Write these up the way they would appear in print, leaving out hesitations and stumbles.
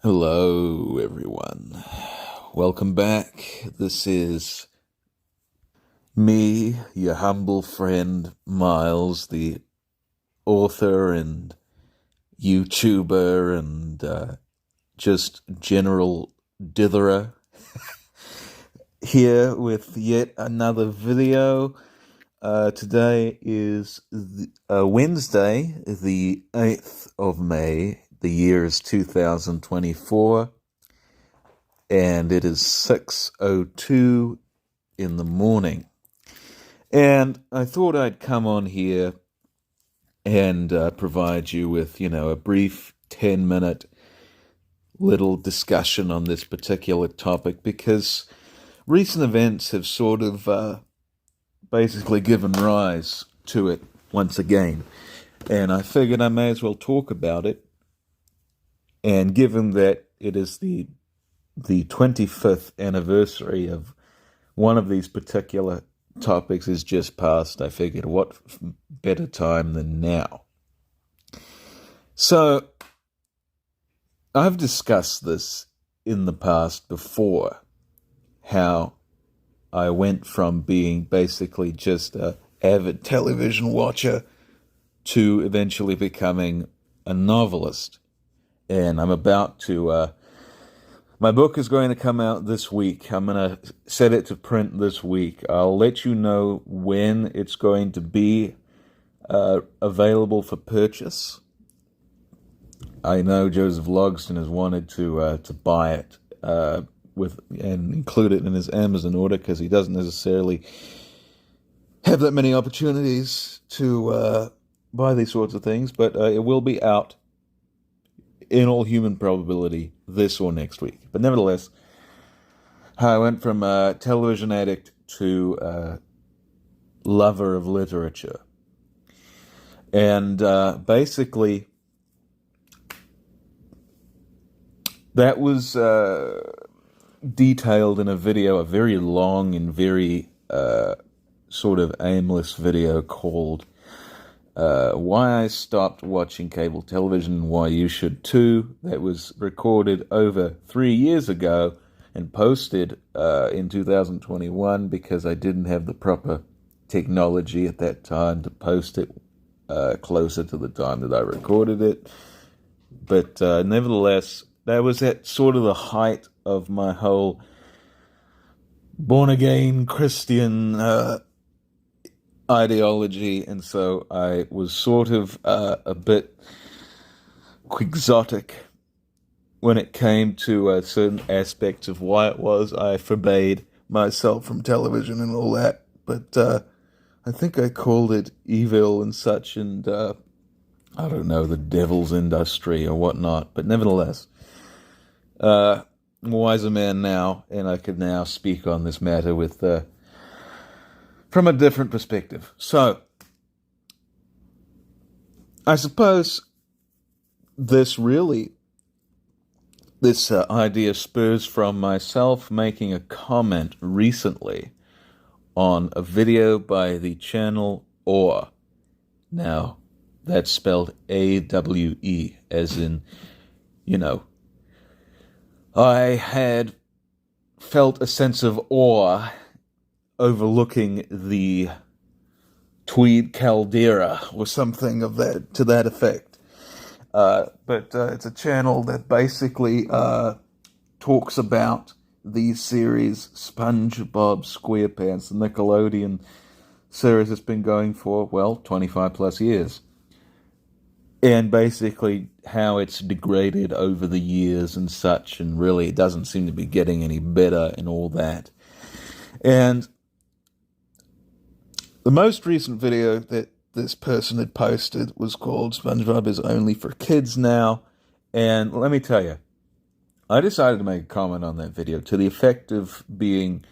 Hello, everyone. Welcome back. This is me, your humble friend, Miles, the author and YouTuber and just general ditherer, here with yet another video. Today is Wednesday, the 8th of May. The year is 2024. And it is 6:02 in the morning. And I thought I'd come on here and provide you with, a brief 10-minute little discussion on this particular topic, because recent events have sort of basically given rise to it once again. And I figured I may as well talk about it. And given that it is the 25th anniversary of one of these particular topics is just past, I figured what better time than now. So, I've discussed this in the past before, how I went from being basically just an avid television watcher to eventually becoming a novelist. And I'm about to my book is going to come out this week. I'm going to set it to print this week. I'll let you know when it's going to be available for purchase. I know Joseph Logston has wanted to buy it and include it in his Amazon order, because he doesn't necessarily have that many opportunities to buy these sorts of things. But it will be out, in all human probability, this or next week. But nevertheless, I went from a television addict to a lover of literature. And basically, that was detailed in a video, a very long and very sort of aimless video called Why I Stopped Watching Cable Television and Why You Should Too. That was recorded over 3 years ago and posted in 2021, because I didn't have the proper technology at that time to post it closer to the time that I recorded it. But nevertheless, that was at sort of the height of my whole born-again Christian ideology, and so I was sort of a bit quixotic when it came to certain aspects of why it was I forbade myself from television and all that. But I think I called it evil and such, and I don't know, the devil's industry or whatnot. But nevertheless, I'm a wiser man now, and I could now speak on this matter with from a different perspective. So, I suppose this idea spurs from myself making a comment recently on a video by the channel Awe. Now, that's spelled AWE, as in, I had felt a sense of awe overlooking the Tweed caldera or something of that, to that effect. But it's a channel that basically talks about the series SpongeBob SquarePants, the Nickelodeon series that's been going for, 25 plus years. And basically how it's degraded over the years and such, and really it doesn't seem to be getting any better and all that. And the most recent video that this person had posted was called SpongeBob is Only for Kids Now. And let me tell you, I decided to make a comment on that video to the effect of being,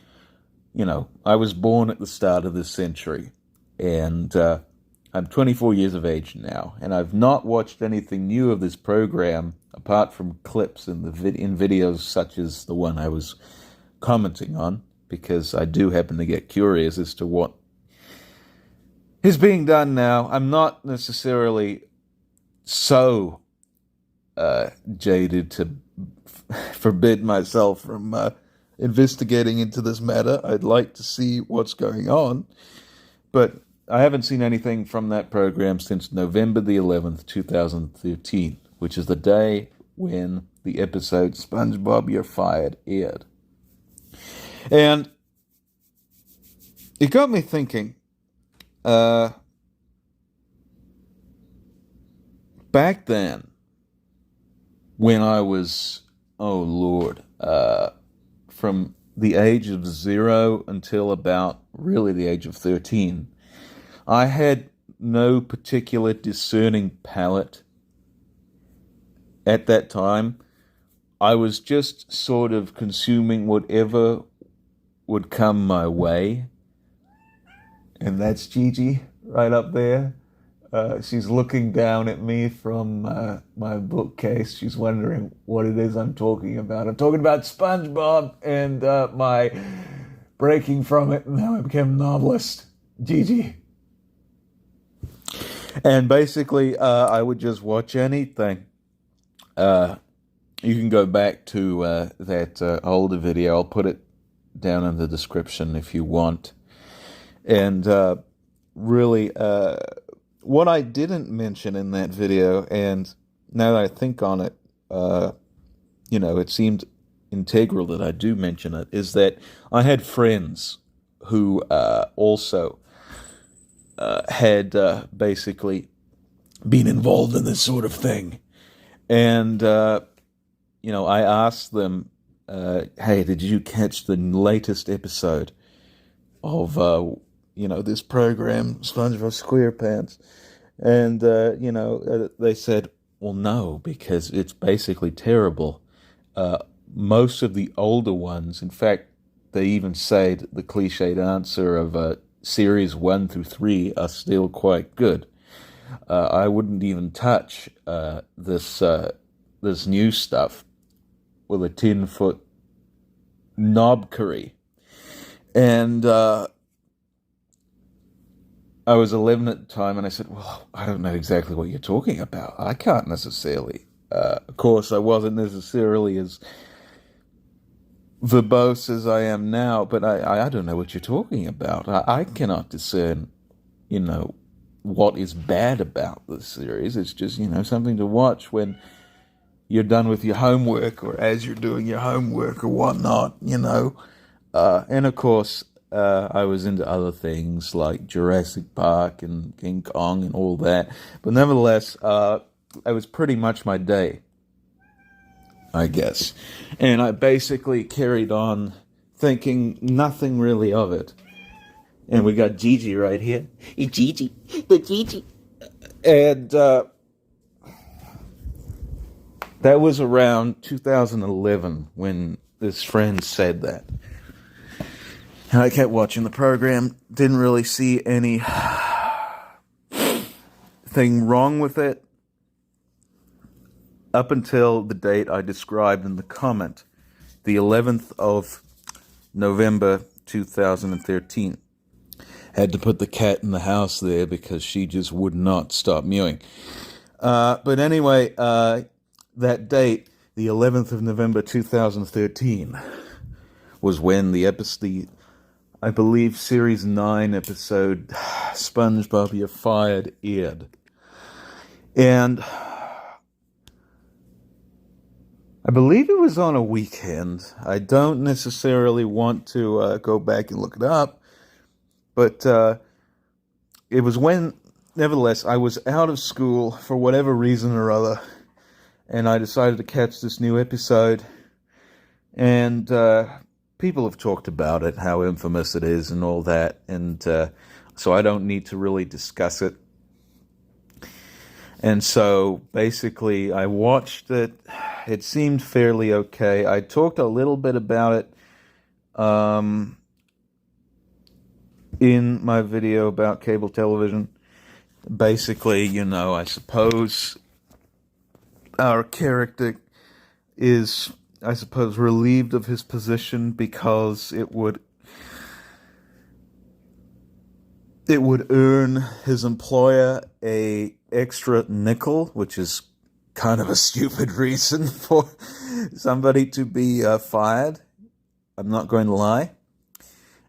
I was born at the start of this century, and I'm 24 years of age now, and I've not watched anything new of this program apart from clips in videos such as the one I was commenting on, because I do happen to get curious as to what is being done now. I'm not necessarily so jaded to forbid myself from investigating into this matter. I'd like to see what's going on, but I haven't seen anything from that program since November the 11th, 2013, which is the day when the episode SpongeBob, You're Fired aired. And it got me thinking, back then, when I was, oh Lord, from the age of 0 until about really the age of 13, I had no particular discerning palate at that time. I was just sort of consuming whatever would come my way. And that's Gigi right up there. She's looking down at me from my bookcase. She's wondering what it is I'm talking about. I'm talking about SpongeBob and my breaking from it and how I became a novelist. Gigi. And basically, I would just watch anything. You can go back to that older video. I'll put it down in the description if you want. And really, what I didn't mention in that video, and now that I think on it, it seemed integral that I do mention it, is that I had friends who also had basically been involved in this sort of thing. And, I asked them, hey, did you catch the latest episode of, this program, SpongeBob SquarePants? And, they said, well, no, because it's basically terrible. Most of the older ones, in fact, they even say that the cliched answer of series 1 through 3 are still quite good. I wouldn't even touch this new stuff with a 10-foot knob curry. And I was 11 at the time, and I said, well, I don't know exactly what you're talking about. I can't necessarily. Of course, I wasn't necessarily as verbose as I am now, but I don't know what you're talking about. I cannot discern, what is bad about this series. It's just, something to watch when you're done with your homework or as you're doing your homework or whatnot, And of course, I was into other things like Jurassic Park and King Kong and all that. But nevertheless, it was pretty much my day, I guess. And I basically carried on thinking nothing really of it. And we got Gigi right here. Gigi. The Gigi. And that was around 2011 when this friend said that. And I kept watching the program. Didn't really see anything wrong with it up until the date I described in the comment, the 11th of November 2013. Had to put the cat in the house there because she just would not stop mewing. But anyway, that date, the 11th of November 2013, was when the episode, I believe, Series 9 episode, SpongeBob, You're Fired, aired. And I believe it was on a weekend. I don't necessarily want to go back and look it up. But it was when, nevertheless, I was out of school for whatever reason or other, and I decided to catch this new episode. And people have talked about it, how infamous it is and all that, and so I don't need to really discuss it. And so, basically, I watched it. It seemed fairly okay. I talked a little bit about it in my video about cable television. Basically, I suppose our character is, relieved of his position because it would earn his employer a extra nickel, which is kind of a stupid reason for somebody to be fired. I'm not going to lie.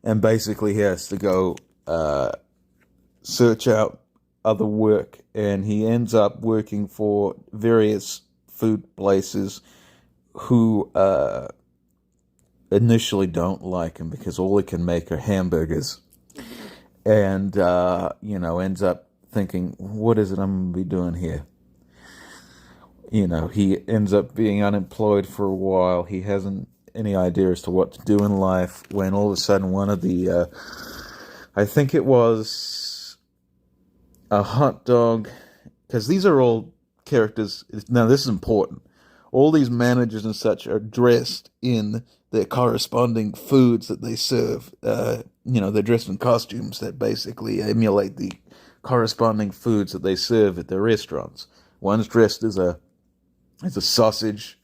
And basically, he has to go search out other work, and he ends up working for various food places who initially don't like him because all he can make are hamburgers. And, ends up thinking, what is it I'm going to be doing here? He ends up being unemployed for a while. He hasn't any idea as to what to do in life when all of a sudden one of the, I think it was a hot dog, because these are all characters. Now, this is important. All these managers and such are dressed in their corresponding foods that they serve. They're dressed in costumes that basically emulate the corresponding foods that they serve at their restaurants. One's dressed as a sausage,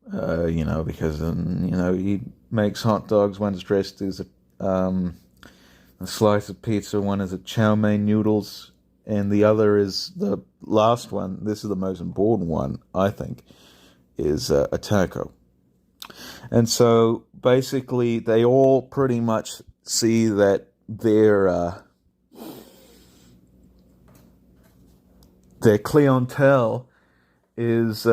because he makes hot dogs. One's dressed as a slice of pizza. One is a chow mein noodles, and the other is the last one. This is the most important one, I think, is a taco. And so basically, they all pretty much see that their clientele is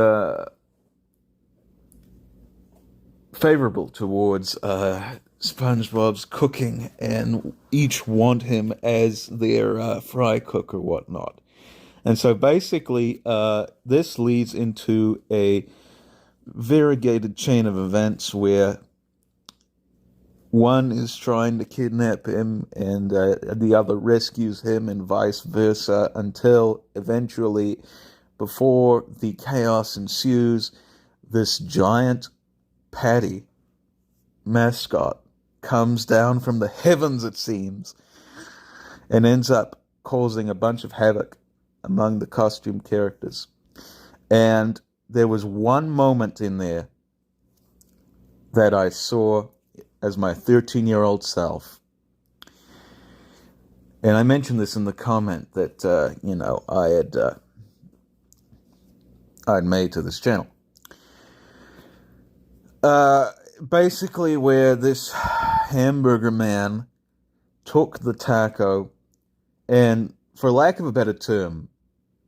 favorable towards SpongeBob's cooking, and each want him as their fry cook or whatnot. And so basically, this leads into a variegated chain of events where one is trying to kidnap him and the other rescues him, and vice versa, until eventually, before the chaos ensues, this giant Patty mascot comes down from the heavens, it seems, and ends up causing a bunch of havoc among the costume characters. And there was one moment in there that I saw as my 13-year-old self. And I mentioned this in the comment that, I'd made to this channel. Basically where this hamburger man took the taco and, for lack of a better term,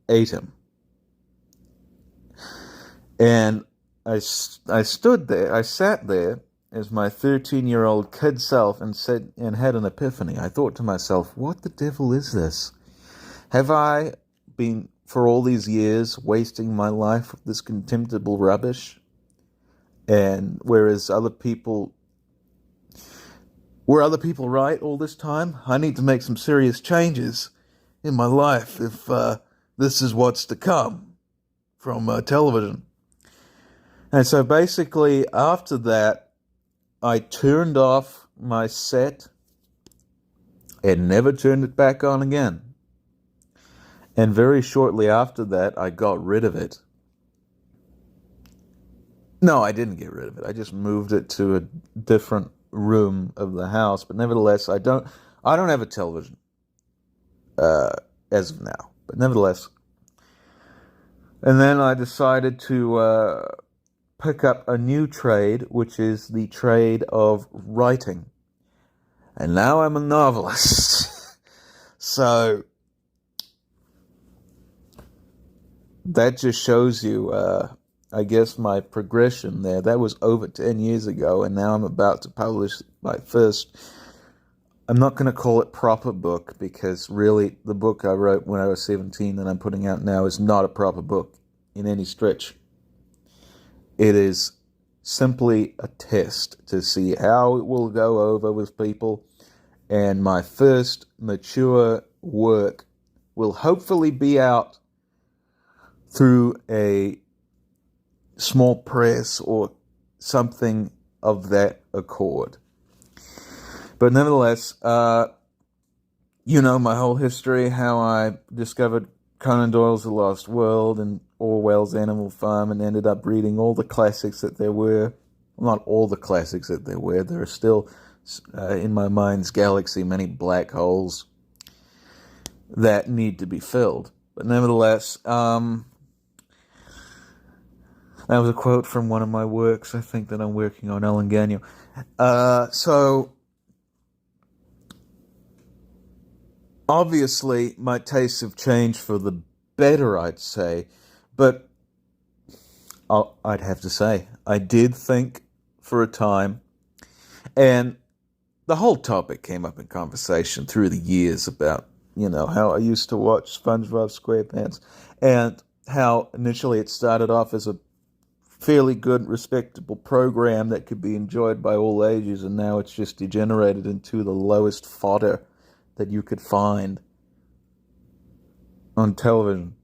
ate him. And I sat there as my 13-year-old kid self and had an epiphany. I thought to myself, what the devil is this? Have I been, for all these years, wasting my life with this contemptible rubbish? And whereas other people right all this time? I need to make some serious changes in my life if this is what's to come from television. And so basically, after that, I turned off my set and never turned it back on again. And very shortly after that, I got rid of it. No, I didn't get rid of it. I just moved it to a different room of the house. But nevertheless, I don't have a television as of now. But nevertheless, and then I decided to pick up a new trade, which is the trade of writing. And now I'm a novelist. So that just shows you, I guess, my progression there. That was over 10 years ago, and now I'm about to publish my first, I'm not going to call it proper book, because really the book I wrote when I was 17 that I'm putting out now is not a proper book in any stretch. It is simply a test to see how it will go over with people, and my first mature work will hopefully be out through a small press or something of that accord. But nevertheless, my whole history, how I discovered Conan Doyle's The Lost World and Orwell's Animal Farm, and ended up reading all the classics that there were. Well, not all the classics that there were. There are still, in my mind's galaxy, many black holes that need to be filled. But nevertheless, That was a quote from one of my works, I think, that I'm working on, Ellen Gagnon. So, obviously, my tastes have changed for the better, I'd say. But I'd have to say, I did think for a time, and the whole topic came up in conversation through the years about, how I used to watch SpongeBob SquarePants, and how initially it started off as a fairly good, respectable program that could be enjoyed by all ages, and now it's just degenerated into the lowest fodder that you could find on television.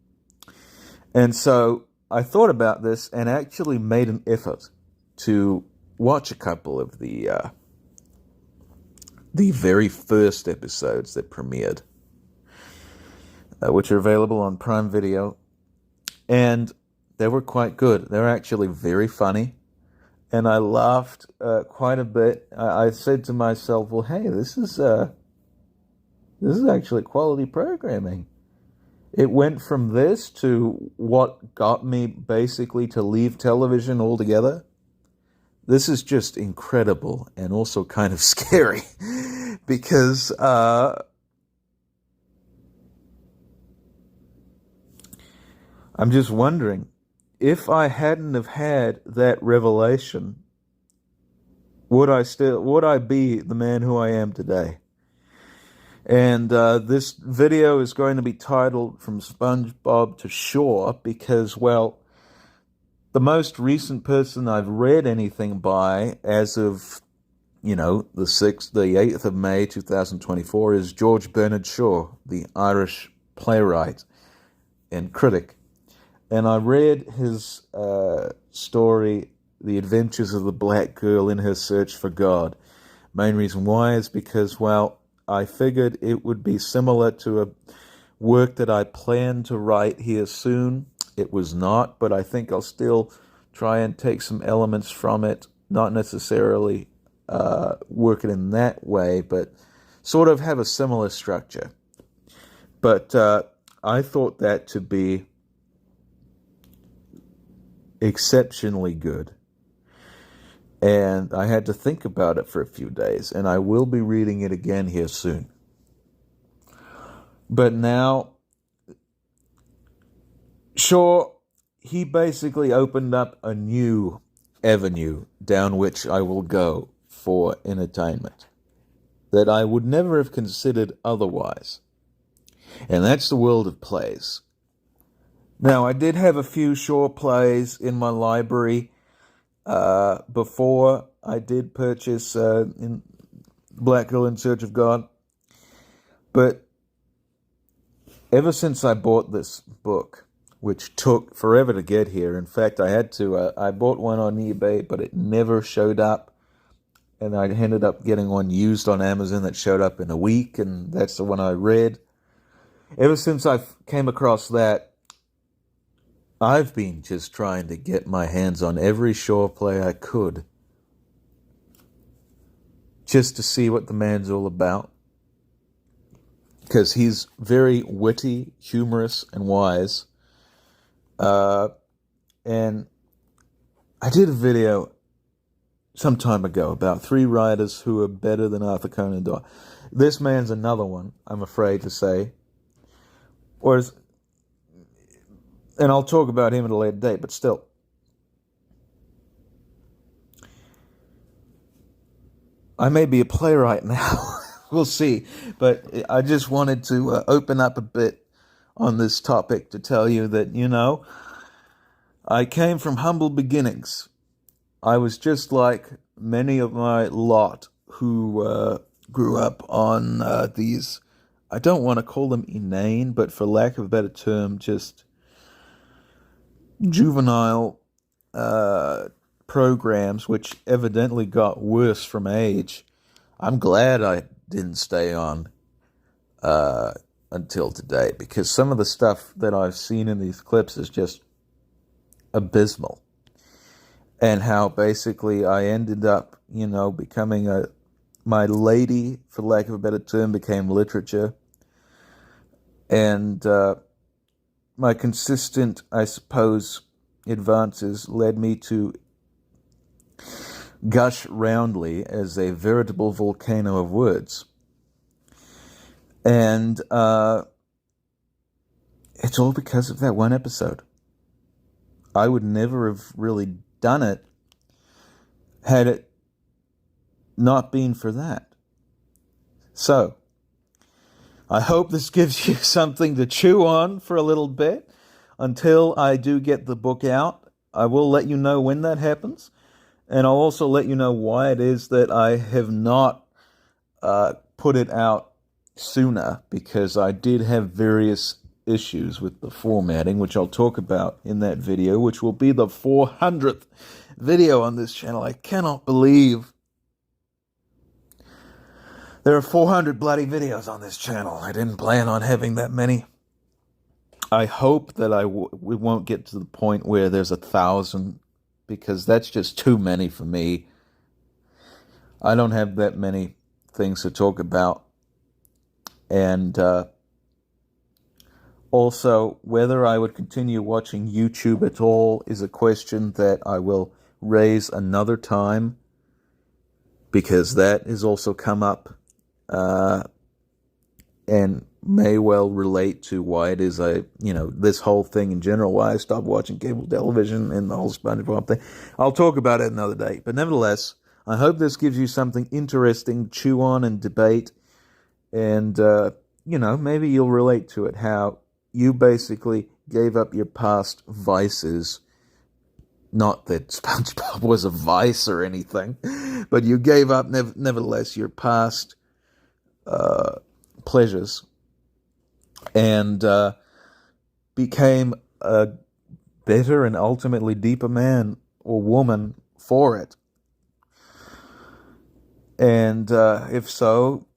And so I thought about this and actually made an effort to watch a couple of the very first episodes that premiered, which are available on Prime Video, and they were quite good. They were actually very funny, and I laughed quite a bit. I said to myself, "Well, hey, this is actually quality programming." It went from this to what got me basically to leave television altogether. This is just incredible and also kind of scary because I'm just wondering, if I hadn't have had that revelation, would I be the man who I am today? And this video is going to be titled From SpongeBob to Shore because, well, the most recent person I've read anything by as of, the 8th of May 2024 is George Bernard Shaw, the Irish playwright and critic. And I read his story, The Adventures of the Black Girl in Her Search for God. Main reason why is because, well, I figured it would be similar to a work that I plan to write here soon. It was not, but I think I'll still try and take some elements from it, not necessarily work it in that way, but sort of have a similar structure. But I thought that to be exceptionally good. And I had to think about it for a few days, and I will be reading it again here soon. But now, Shaw, he basically opened up a new avenue down which I will go for entertainment that I would never have considered otherwise. And that's the world of plays. Now, I did have a few Shaw plays in my library before I did purchase in Black Girl in Search of God. But ever since I bought this book, which took forever to get here, in fact, I bought one on eBay, but it never showed up. And I ended up getting one used on Amazon that showed up in a week, and that's the one I read. Ever since I came across that, I've been just trying to get my hands on every Shaw play I could, just to see what the man's all about. Because he's very witty, humorous, and wise. And I did a video some time ago about 3 writers who are better than Arthur Conan Doyle. This man's another one, I'm afraid to say. And I'll talk about him at a later date, but still. I may be a playwright now. We'll see. But I just wanted to open up a bit on this topic to tell you that, I came from humble beginnings. I was just like many of my lot who grew up on these, I don't want to call them inane, but for lack of a better term, just juvenile programs, which evidently got worse from age. I'm glad I didn't stay on until today, because some of the stuff that I've seen in these clips is just abysmal. And how basically I ended up, becoming my lady, for lack of a better term, became literature. And my consistent, I suppose, advances led me to gush roundly as a veritable volcano of words. And it's all because of that one episode. I would never have really done it had it not been for that. So, I hope this gives you something to chew on for a little bit until I do get the book out. I will let you know when that happens, and I'll also let you know why it is that I have not put it out sooner, because I did have various issues with the formatting, which I'll talk about in that video, which will be the 400th video on this channel. I cannot believe there are 400 bloody videos on this channel. I didn't plan on having that many. I hope that we won't get to the point where there's 1,000, because that's just too many for me. I don't have that many things to talk about. And also, whether I would continue watching YouTube at all is a question that I will raise another time, because that has also come up and may well relate to why it is this whole thing in general, why I stopped watching cable television and the whole SpongeBob thing. I'll talk about it another day. But nevertheless, I hope this gives you something interesting to chew on and debate. And, maybe you'll relate to it, how you basically gave up your past vices. Not that SpongeBob was a vice or anything, but you gave up, nevertheless, your past pleasures and became a better and ultimately deeper man or woman for it. And if so,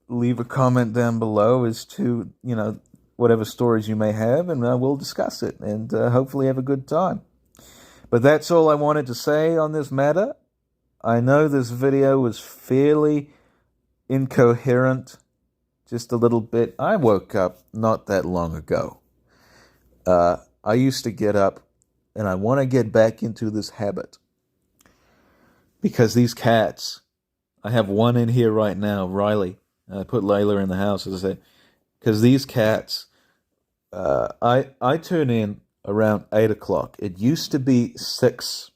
leave a comment down below as to, whatever stories you may have, and we'll discuss it and hopefully have a good time. But that's all I wanted to say on this matter. I know this video was fairly incoherent, just a little bit. I woke up not that long ago. I used to get up, and I want to get back into this habit, because these cats, I have one in here right now, Riley. I put Layla in the house, as I said, because these cats, I turn in around 8 o'clock. It used to be 6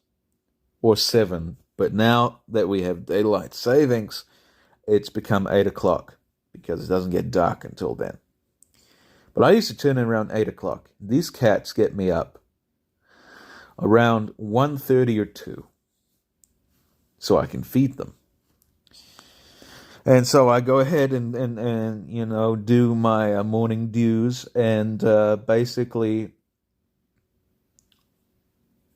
or 7, but now that we have daylight savings, it's become 8 o'clock, because it doesn't get dark until then. But I used to turn in around 8 o'clock. These cats get me up around 1:30 or 2, so I can feed them. And so I go ahead and do my morning dues, and basically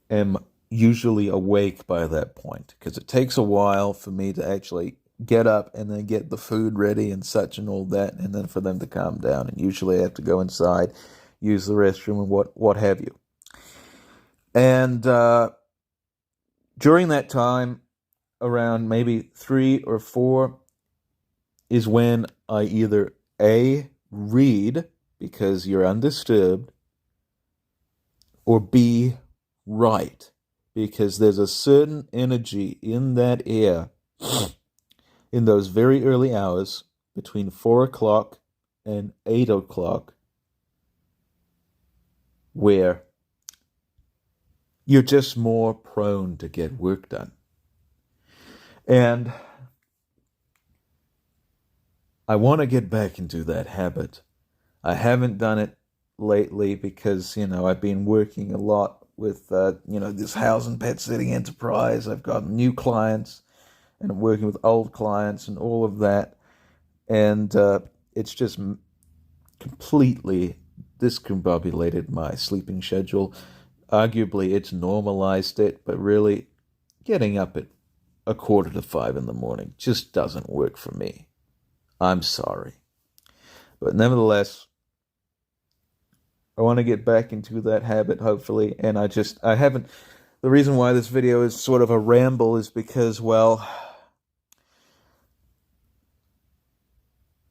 am usually awake by that point, because it takes a while for me to actually get up and then get the food ready and such and all that, and then for them to calm down. And usually I have to go inside, use the restroom, and what have you. And during that time, around maybe 3 or 4, is when I either A, read, because you're undisturbed, or B, write, because there's a certain energy in that air in those very early hours between 4 o'clock and 8 o'clock where you're just more prone to get work done. And I want to get back into that habit. I haven't done it lately because, I've been working a lot with, this house and pet sitting enterprise. I've got new clients, and I'm working with old clients and all of that. And it's just completely discombobulated my sleeping schedule. Arguably, it's normalized it, but really getting up at 4:45 in the morning just doesn't work for me. I'm sorry. But nevertheless, I want to get back into that habit, hopefully. And I haven't, the reason why this video is sort of a ramble is because, well,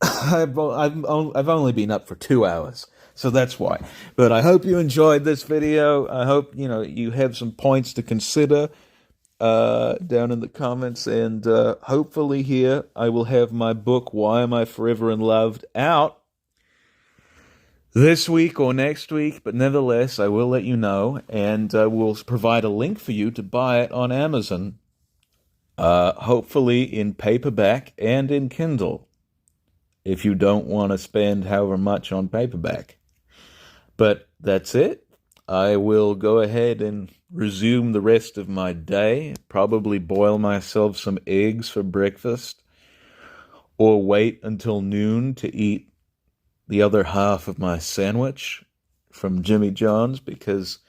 I've only been up for 2 hours. So that's why. But I hope you enjoyed this video. I hope, you have some points to consider down in the comments. And hopefully here I will have my book, Why Am I Forever in Love, out this week or next week. But nevertheless, I will let you know. And we'll provide a link for you to buy it on Amazon. Hopefully in paperback and in Kindle, if you don't want to spend however much on paperback. But that's it. I will go ahead and resume the rest of my day, probably boil myself some eggs for breakfast, or wait until noon to eat the other half of my sandwich from Jimmy John's, because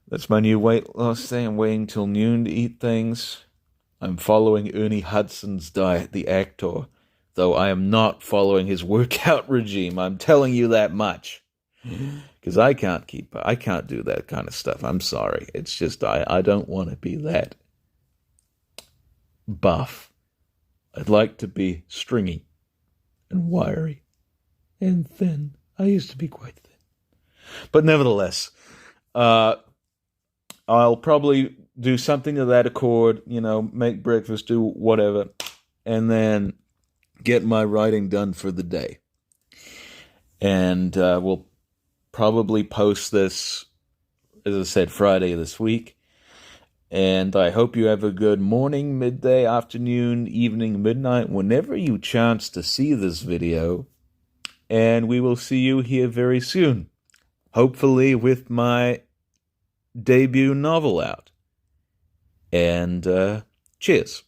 that's my new weight loss thing. I'm waiting till noon to eat things. I'm following Ernie Hudson's diet, the actor, though I am not following his workout regime. I'm telling you that much. Because I can't do that kind of stuff. I'm sorry. It's just, I don't want to be that buff. I'd like to be stringy and wiry and thin. I used to be quite thin. But nevertheless, I'll probably do something to that accord, make breakfast, do whatever, and then get my writing done for the day. And we'll probably post this, as I said, Friday this week. And I hope you have a good morning, midday, afternoon, evening, midnight, whenever you chance to see this video. And we will see you here very soon, hopefully with my debut novel out. And cheers.